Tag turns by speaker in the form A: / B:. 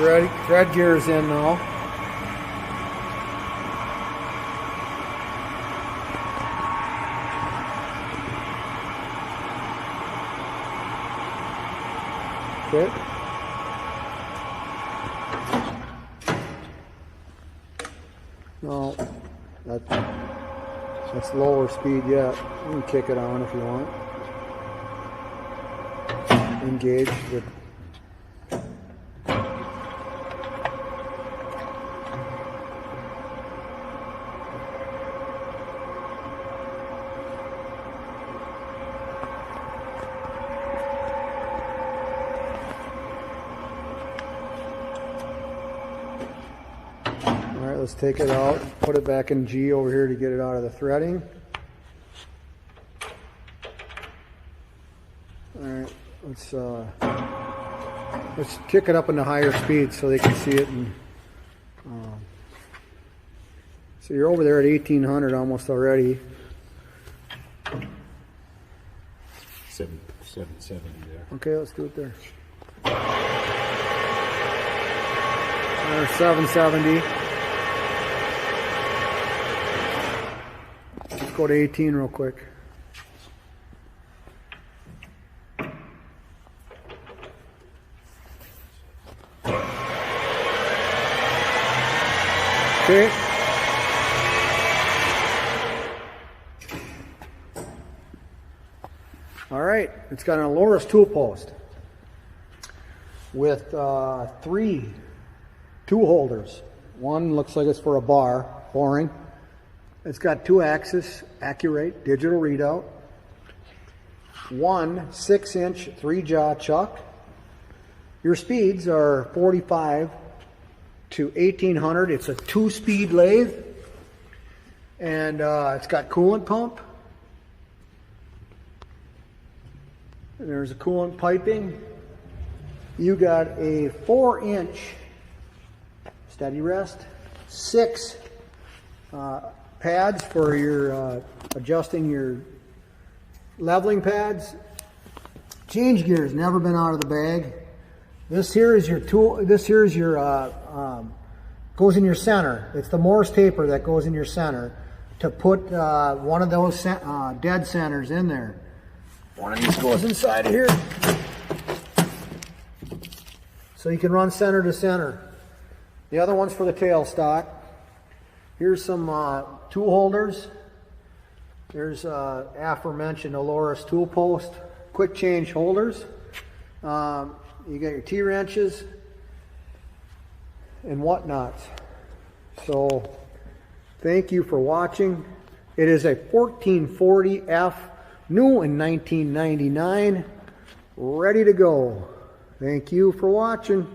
A: thread gears in now. Okay. No, that's lower speed yet. You can kick it on if you want. Engage with. Alright, let's take it out, put it back in G over here to get it out of the threading. Alright, let's kick it up into higher speed so they can see it. And so you're over there at 1800 almost already.
B: 770 there.
A: Okay, let's do it there. 770. Let's go to 18 real quick. Okay. All right, it's got an Aloris tool post with 3 tool holders. One looks like it's for a bar, boring. It's got 2 axis Acu-Rite digital readout. 1 6-inch 3-jaw chuck. Your speeds are 45 to 1800. It's a 2-speed lathe, and it's got coolant pump. And there's a coolant piping. You got a 4-inch steady rest, 6 pads for your adjusting your leveling pads. Change gears never been out of the bag. This here is your tool. This here is your goes in your center. It's the Morse taper that goes in your center to put one of those dead centers in there. One of these goes inside of here, so you can run center to center. The other one's for the tailstock. Here's some tool holders. There's aforementioned Aloris tool post, quick change holders. You got your T-wrenches and whatnots. So thank you for watching. It is a 1440F, new in 1999, ready to go. Thank you for watching.